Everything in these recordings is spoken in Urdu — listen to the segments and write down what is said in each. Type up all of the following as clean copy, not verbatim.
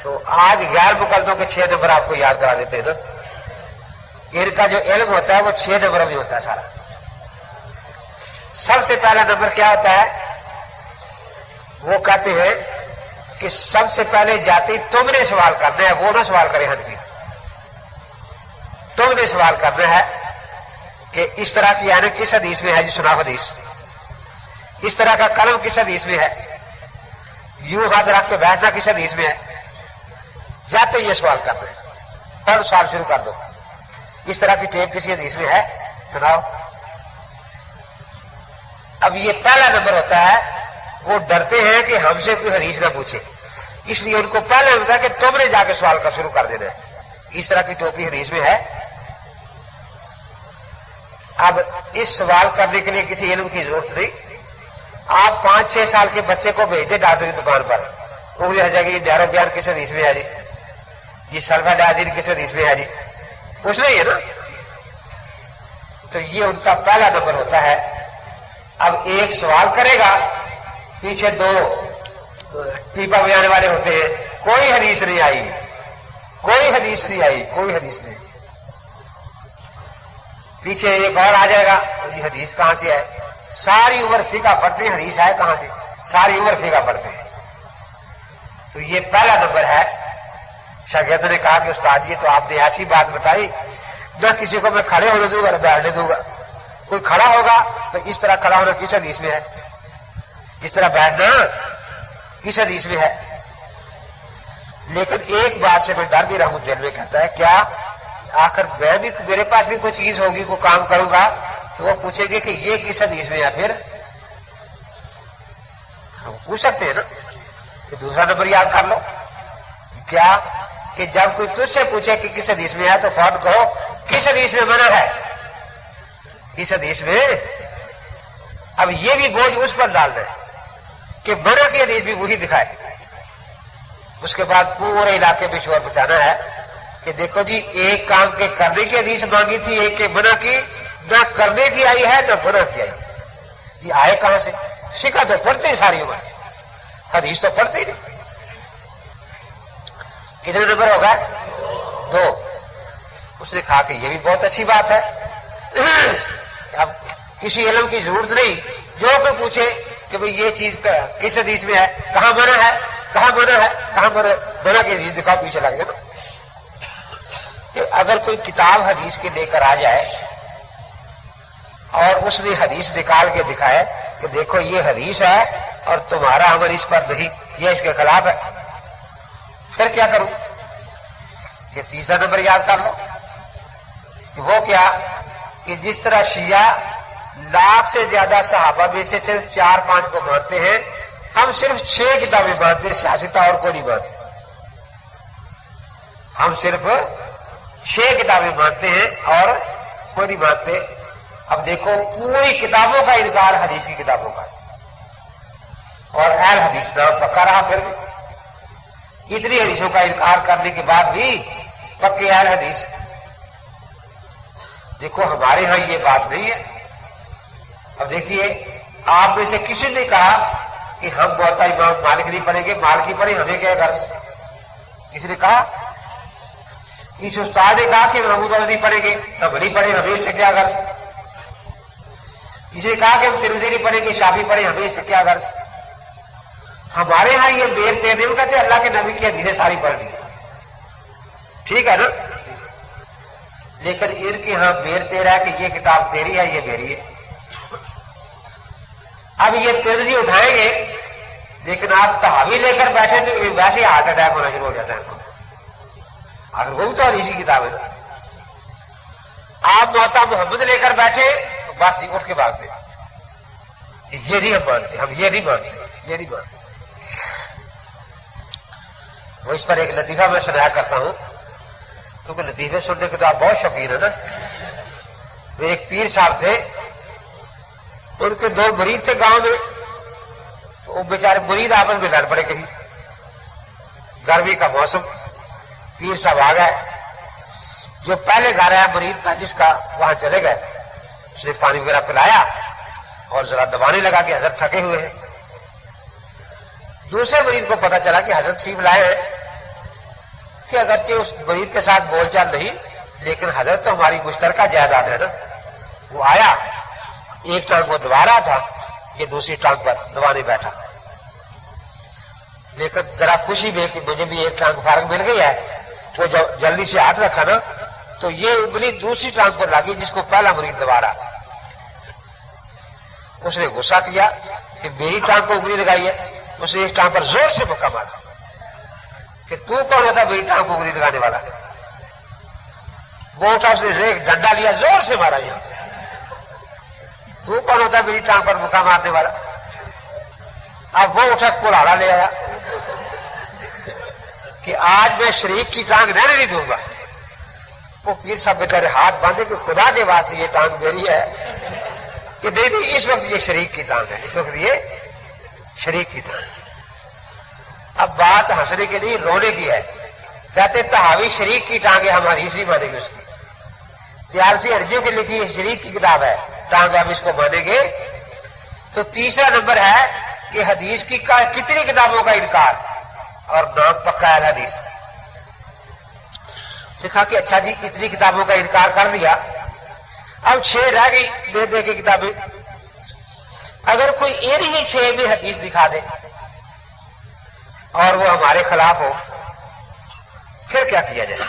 تو آج غیر مقلدوں کے 6 نمبر آپ کو یاد کرا دیتے ہیں نا. ان کا جو علم ہوتا ہے وہ 6 نمبر میں ہوتا ہے سارا. سب سے پہلا نمبر کیا ہوتا ہے؟ وہ کہتے ہیں کہ سب سے پہلے جاتی تم نے سوال کرنا ہے، وہ نہ سوال کرے حنفی. تم نے سوال کرنا ہے کہ اس طرح کی آنے کس حدیث میں ہے؟ جی سنا حدیث. اس طرح کا قلم کس حدیث میں ہے؟ یوں ہاتھ رکھ کے بیٹھنا کس حدیث میں ہے؟ جاتے یہ سوال کرنا ہے اور سوال شروع کر دو. اس طرح کی ٹیپ کسی حدیث میں ہے؟ سناؤ. اب یہ پہلا نمبر ہوتا ہے. وہ ڈرتے ہیں کہ ہم سے کوئی حدیث نہ پوچھے، اس لیے ان کو پہلے ہوتا ہے کہ تم نے جا کے سوال کا شروع کر دینا ہے. اس طرح کی ٹوپی حدیث میں ہے. اب اس سوال کرنے کے لیے کسی علم کی ضرورت نہیں. آپ 5-6 سال کے بچے کو بھیج دیں ڈاکٹر کی دکان پر، انگلی ہٹ جائے گی ڈیرو بیان کس حدیث میں ہے جی، یہ سلفا ڈائزین کس حدیث میں ہے جی، کچھ نہیں ہے نا. تو یہ ان کا پہلا نمبر ہوتا ہے. اب ایک سوال کرے گا، پیچھے 2 پیپا بجانے والے ہوتے ہیں، کوئی حدیث نہیں آئی، کوئی حدیث نہیں آئی، کوئی حدیث نہیں. پیچھے ایک اور آ جائے گا، جی حدیث کہاں سے ہے؟ ساری عمر فقہ پڑھتے ہیں، حدیث آئے کہاں سے؟ ساری عمر فقہ پڑھتے ہیں. تو یہ پہلا نمبر ہے. شاگردوں نے کہا کہ استاد جی تو آپ نے ایسی بات بتائی، نہ کسی کو میں کھڑے ہونے دوں گا نہ بیٹھنے دوں گا. کوئی کھڑا ہوگا تو اس طرح کھڑا ہونا کس حدیث میں ہے؟ اس طرح بیٹھنا کس حدیث میں ہے؟ لیکن ایک بات سے میں ڈر بھی رہا ہوں دل میں، کہتا ہے کیا آخر میں بھی میرے پاس بھی کوئی چیز ہوگی، کوئی کام کروں گا تو وہ پوچھیں گے کہ یہ کس حدیث میں ہے. پھر ہم پوچھ سکتے ہیں نا کہ دوسرا نمبر یاد کر لو. کیا کہ جب کوئی تجھ سے پوچھے کہ کس حدیث میں ہے تو فوراً کہو کس حدیث میں منع ہے، کس حدیث میں. اب یہ بھی بوجھ اس پر ڈالنا ہے کہ منع کی حدیث بھی وہی دکھائے. اس کے بعد پورے علاقے میں شور بچانا ہے کہ دیکھو جی ایک کام کے کرنے کی حدیث مانگی تھی، ایک کے منع کی، نہ کرنے کی آئی ہے نہ منع کی آئی. یہ آئے کہاں سے؟ فقہ تو پڑھتے ہیں ساری عمر، حدیث تو پڑھتے ہی نہیں. کتنے نمبر ہوگا؟ 2. اس نے کہا کہ یہ بھی بہت اچھی بات ہے. اب کسی علم کی ضرورت نہیں، جو کوئی پوچھے کہ بھئی یہ چیز کس حدیث میں ہے، کہاں منع ہے، کہاں منع ہے، کہاں منع کی حدیث دکھاؤ، پیچھے لگ گیا نا. کہ اگر کوئی کتاب حدیث کے لے کر آ جائے اور اس نے حدیث نکال کے دکھائے کہ دیکھو یہ حدیث ہے اور تمہارا عمل اس پر نہیں، یہ اس کے خلاف ہے، پھر کیا کروں؟ کہ تیسرا نمبر یاد کر لو کہ وہ کیا کہ جس طرح شیعہ 1,00,000 سے زیادہ صحابہ میں سے صرف 4-5 کو مانتے ہیں، ہم صرف 6 کتابیں مانتے ہیں، سیاست اور کو نہیں مانتے. ہم صرف 6 کتابیں مانتے ہیں اور کوئی نہیں مانتے. اب دیکھو پوری کتابوں کا انکار حدیث کی کتابوں کا، اور اہل حدیث نام پکا رہا. پھر بھی اتنی حدیثوں کا انکار کرنے کے بعد بھی پکے اہل حدیث. دیکھو ہمارے ہاں یہ بات نہیں ہے. اب دیکھیے آپ میں سے کسی نے کہا کہ ہم موطا امام مالک نہیں پڑھیں گے، مالکی پڑھیں، ہمیں کیا غرض؟ کسی نے کہا؟ کسی استاد نے کہا کہ محمود والا نہیں پڑھیں گے، ہم نہیں پڑھیں، ہمیں اس سے کیا غرض؟ کسی نے کہا کہ ہم ترمذی نہیں پڑھیں گے، شافعی پڑھیں، ہمیں اس سے کیا غرض؟ ہمارے ہاں یہ بیر تیر نہیں کہتے اللہ کے نبی کی حدیثیں ساری پڑھ لی، ٹھیک ہے نا. لیکن ان کے ہاں بیر تیر ہے کہ یہ کتاب تیری ہے، یہ میری ہے. اب یہ ترمذی اٹھائیں گے لیکن آپ تحاوی لے کر بیٹھے تو ویسے ہی ہارٹ اٹیک ہونا شروع ہو جاتا ہے ان کو. اگر وہ بھی تو حدیث کی کتاب ہے. آپ موطا محمد لے کر بیٹھے تو بس اٹھ کے بھاگتے، یہ نہیں ہم مانتے، ہم یہ نہیں مانتے، یہ نہیں مانتے. وہ اس پر ایک لطیفہ میں سنایا کرتا ہوں کیونکہ لطیفے سننے کے تو آپ بہت شوقین ہیں نا. وہ ایک پیر صاحب تھے، ان کے 2 مرید تھے گاؤں میں. وہ بیچارے مرید آپس میں لڑ پڑے کہیں، گرمی کا موسم. پیر صاحب آ گئے، جو پہلے گھر آیا مرید کا جس کا، وہاں چلے گئے. اس نے پانی وغیرہ پلایا اور ذرا دبانے لگا کہ حضرت تھکے ہوئے ہیں. دوسرے مریض کو پتا چلا کہ حضرت شریف لائے ہیں کہ اگرچہ اس مریض کے ساتھ بول چال نہیں، لیکن حضرت تو ہماری مشترکہ جائیداد ہے نا. وہ آیا، ایک ٹانگ وہ دبا رہا تھا، یہ دوسری ٹانگ پر دبانے بیٹھا، لیکن ذرا خوشی میں کہ مجھے بھی ایک ٹانگ فارغ مل گئی ہے، وہ جب جلدی سے ہاتھ رکھا نا تو یہ انگلی دوسری ٹانگ پر لگی جس کو پہلا مریض دبا رہا تھا. اس نے غصہ کیا کہ میری ٹانگ کو انگلی لگائی ہے. اس نے اس ٹانگ پر زور سے مکہ مارا کہ تو کون ہوتا میری ٹانگ کو انگلی لگانے والا. وہ اٹھا، اس نے ایک ڈنڈا لیا، زور سے مارا. یہاں تو کون ہوتا میری ٹانگ پر مکہ مارنے والا. اب وہ اٹھا کلاڑا لے آیا کہ آج میں شریک کی ٹانگ رہنے نہیں دوں گا. وہ پیر صاحب بیچارے ہاتھ باندھے کہ خدا کے واسطے یہ ٹانگ میری ہے. کہ نہیں، اس وقت یہ شریک کی ٹانگ ہے، اس وقت یہ شریک کی ٹانگ. اب بات ہنسنے کے لیے رونے کی ہے. کہتے تحاوی شریک کی ٹانگ ہے، ہم حدیث نہیں مانیں گے اس کی. تیارسی عربیوں کی لکھی یہ شریک کی کتاب ہے، ٹانگ ہم اس کو مانیں گے. تو تیسرا نمبر ہے کہ حدیث کی کتنی کتابوں کا انکار، اور نام پکا ہے حدیث. دیکھا کہ اچھا جی اتنی کتابوں کا انکار کر دیا، اب 6 رہ گئی میرے کی کتابیں. اگر کوئی ایک ہی 6 میں حدیث دکھا دے اور وہ ہمارے خلاف ہو، پھر کیا کیا جائے؟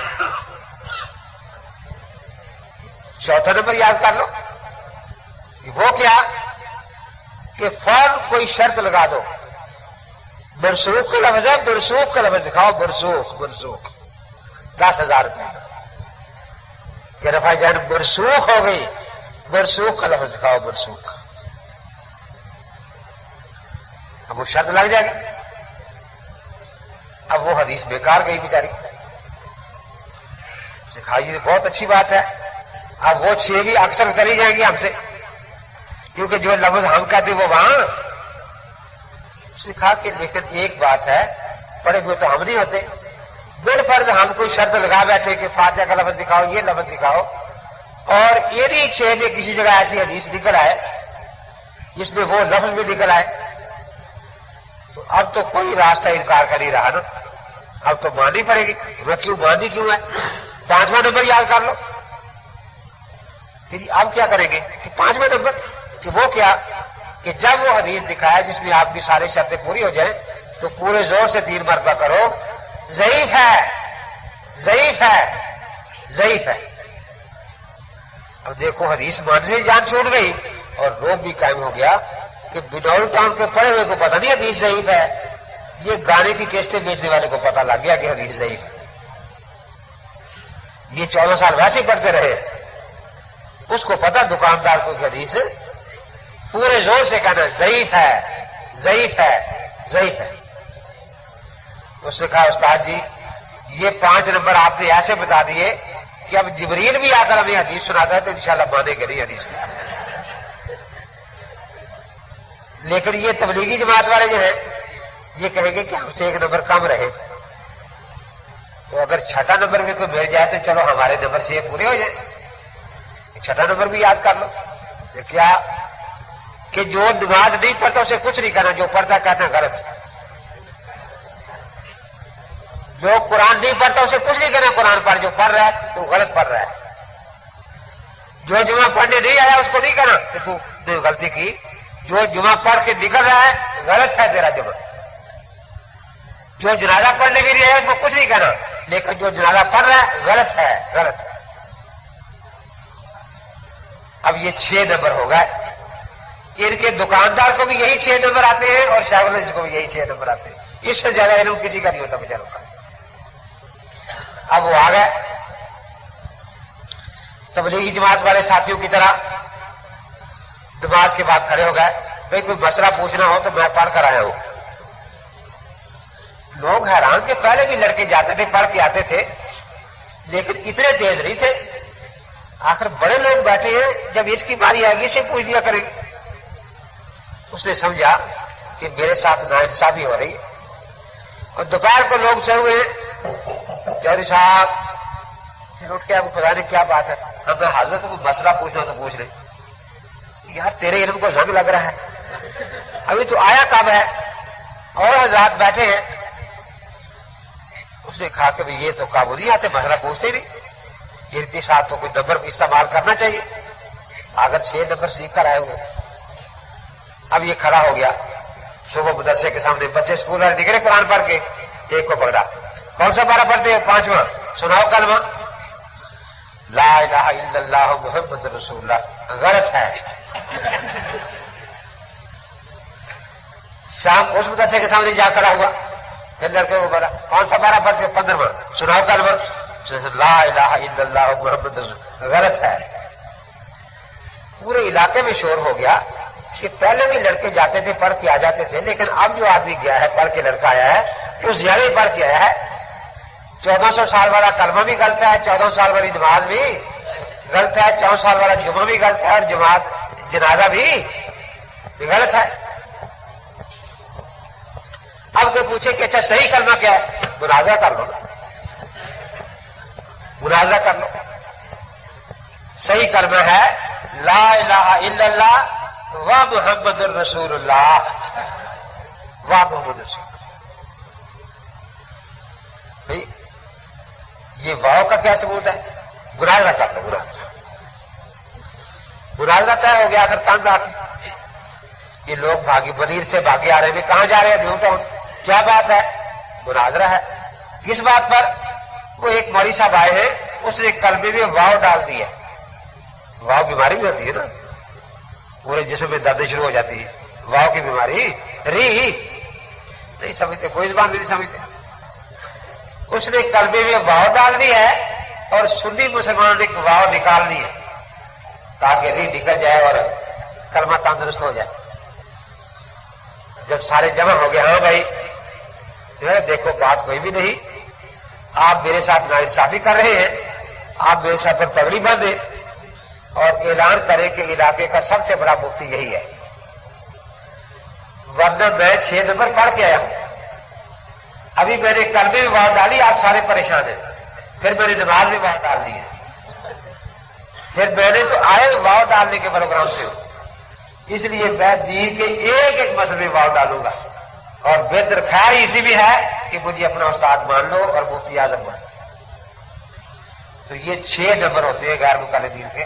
چوتھا نمبر یاد کر لو، وہ کیا کہ فوراً کوئی شرط لگا دو. منسوخ کا لفظ ہے، منسوخ کا لفظ دکھاؤ. منسوخ 10,000 روپئے. یہ رفع جان منسوخ ہو گئی، منسوخ کا لفظ دکھاؤ. منسوخ اب وہ شرط لگ جائے گی. اب وہ حدیث بیکار گئی بیچاری. دکھائی بہت اچھی بات ہے. اب وہ 6 بھی اکثر چلی جائیں گی ہم سے، کیونکہ جو لفظ ہم کہتے وہ وہاں. اس نے کہا کہ لیکن ایک بات ہے، پڑھے ہوئے تو ہم نہیں ہوتے. بالفرض ہم کوئی شرط لگا بیٹھے کہ فاتحہ کا لفظ دکھاؤ، یہ لفظ دکھاؤ، اور یہ نہیں 6 میں کسی جگہ ایسی حدیث نکل آئے جس میں وہ لفظ بھی نکل آئے، تو اب تو کوئی راستہ انکار کر ہی رہا نا. اب تو ماننی پڑے گی. وہ کیوں ماننی کیوں ہے؟ 5واں نمبر یاد کر لو کہ جی اب کیا کریں گے کہ 5واں نمبر کہ وہ کیا کہ جب وہ حدیث دکھائے جس میں آپ کی ساری شرطیں پوری ہو جائیں تو پورے زور سے 3 مرتبہ کرو ضعیف ہے، ضعیف ہے، ضعیف ہے. اب دیکھو حدیث مان سے جان چھوٹ گئی اور روگ بھی قائم ہو گیا کہ بنول ٹاؤن کے پڑے ہوئے کو پتہ نہیں حدیث ضعیف ہے. یہ گانے کی کیسٹیں بیچنے والے کو پتہ لگ گیا کہ حدیث ضعیف ہے. یہ 14 سال ویسے ہی پڑھتے رہے، اس کو پتہ دکاندار کو کہ حدیث پورے زور سے کہنا ضعیف ہے، ضعیف ہے، ضعیف ہے. اس نے کہا استاد جی یہ 5 نمبر آپ نے ایسے بتا دیے کہ اب جبریل بھی آ کر ہمیں حدیث سناتا ہے تو انشاءاللہ مانیں گے نہیں حدیث کو. لیکن یہ تبلیغی جماعت والے جو ہیں یہ کہیں گے کہ ہم سے 1 نمبر کم رہے. تو اگر 6واں نمبر بھی کوئی مل جائے تو چلو ہمارے نمبر 6 پورے ہو جائیں. 6واں نمبر بھی یاد کر لو. کیا کہ جو نماز نہیں پڑھتا اسے کچھ نہیں کہنا، جو پڑھتا کہتا غلط. جو قرآن نہیں پڑھتا اسے کچھ نہیں کہنا قرآن پڑھ، جو پڑھ رہا ہے تو غلط پڑھ رہا ہے. جو جمعہ پڑھنے نہیں آیا اس کو نہیں کہنا کہ تو نے غلطی کی. جو جمعہ پڑھ کے نکل رہا ہے غلط ہے تیرا جمعہ. جو جنازہ پڑھنے کے لیے آیا اس کو کچھ نہیں کہنا، لیکن جو جنازہ پڑھ رہا ہے غلط ہے، غلط ہے. اب یہ 6 نمبر ہو گئے. ان کے دکاندار کو بھی یہی 6 نمبر آتے ہیں اور شاہ ولی کو بھی یہی 6 نمبر آتے ہیں. اس سے زیادہ علم کسی کا نہیں ہوتا بیچاروں کا. اب وہ آ گئے تبلیغی جماعت والے ساتھیوں کی طرح نماز کے بعد کھڑے ہو گئے. بھائی کوئی مسئلہ پوچھنا ہو تو میں پڑھ کر آیا ہوں. لوگ حیران کہ پہلے بھی لڑکے جاتے تھے پڑھ کے آتے تھے لیکن اتنے تیز نہیں تھے. آخر بڑے لوگ بیٹھے ہیں، جب اس کی باری آئے گی اسے پوچھ لیا کریں. اس نے سمجھا کہ میرے ساتھ ناانصافی ہو رہی ہے. اور دوپہر کو لوگ چل ہوئے جوہری صاحب پھر اٹھ کے آپ کو پتا نہیں کیا بات ہے. اب میں حضرت کو مسئلہ پوچھنا تو پوچھ لیں. یار تیرے علم کو زنگ لگ رہا ہے، ابھی تو آیا کب ہے؟ اور حضرات بیٹھے ہیں. اس نے کہا کہ یہ تو قابو نہیں آتے، مسئلہ پوچھتے ہی نہیں، ان کے ساتھ تو کوئی نمبر استعمال کرنا چاہیے، اگر 6 نمبر سیکھ کر آئے ہوئے۔ اب یہ کھڑا ہو گیا صبح مدرسے کے سامنے، بچے اسکول والے نکلے قرآن پڑھ کے، ایک کو پکڑا، کون سا پارہ پڑھتے ہو؟ 5واں، سناؤ کلمہ لا الہ الا اللہ محمد رسول اللہ۔ غلط ہے۔ شام اس مدرسے کے سامنے جا کھڑا ہوا، پھر لڑکے کو بولا کون سا پارہ پڑھتے ہو؟ 15واں، سناؤ کلمہ لا الہ الا اللہ محمد رسول اللہ۔ غلط ہے۔ پورے علاقے میں شور ہو گیا کہ پہلے بھی لڑکے جاتے تھے پڑھ کے آ جاتے تھے، لیکن اب جو آدمی گیا ہے پڑھ کے لڑکا آیا ہے وہ زیادہ ہی پڑھ کے آیا ہے۔ 1400 سال والا کلمہ بھی غلط ہے، 14 سال والی نماز بھی غلط ہے، 14 سال والا جمعہ بھی غلط ہے، اور جنازہ بھی غلط ہے۔ اب کوئی پوچھے کہ اچھا صحیح کلمہ کیا ہے؟ مناظرہ کر لو، مناظرہ کر لو۔ صحیح کلمہ ہے لا الہ الا اللہ و محمد الرسول اللہ، و محمد رسول اللہ۔ بھائی یہ واؤ کا کیا ثبوت ہے؟ مناظرہ کر لو، مناظرہ طے ہو گیا۔ آخر تنگ آ کے یہ لوگ بھاگی بنیر سے بھاگے آ رہے ہیں، کہاں جا رہے ہیں؟ New town. کیا بات ہے؟ مناظرہ ہے۔ کس بات پر؟ وہ ایک مولوی صاحب آئے ہیں، اس نے کلمے میں واؤ ڈال دی ہے۔ واؤ بیماری بھی ہوتی ہے نا، پورے جسم میں درد شروع ہو جاتی ہے، واؤ کی بیماری۔ ری نہیں سمجھتے، کوئی زبان نہیں سمجھتے۔ اس نے کلمے میں واؤ ڈال دی ہے، اور سنی مسلمانوں نے واؤ نکالنی ہے تاکہ ری نکل جائے اور کلمہ تندرست ہو جائے۔ جب سارے جمع ہو گئے، ہاں بھائی دیکھو بات کوئی بھی نہیں، آپ میرے ساتھ ناانصافی کر رہے ہیں، آپ میرے ساتھ پر پگڑی باندھیں اور اعلان کریں کہ علاقے کا سب سے بڑا مفتی یہی ہے، ورنہ میں 6 نمبر پڑھ کے آیا ہوں۔ ابھی میں نے کلمے میں واؤ ڈالی، آپ سارے پریشان ہیں، پھر میں نے نماز میں واؤ ڈال دی ہے، پھر میں نے تو آئے واؤ ڈالنے کے پروگرام سے ہوں، اس لیے میں دین کے ایک ایک مسئلے میں واؤ ڈالوں گا، اور بہتر خیر اسی بھی ہے کہ مجھے اپنا استاد مان لو اور مفتی اعظم مان لو۔ تو یہ 6 نمبر ہوتے ہیں غیر مقلدین کے۔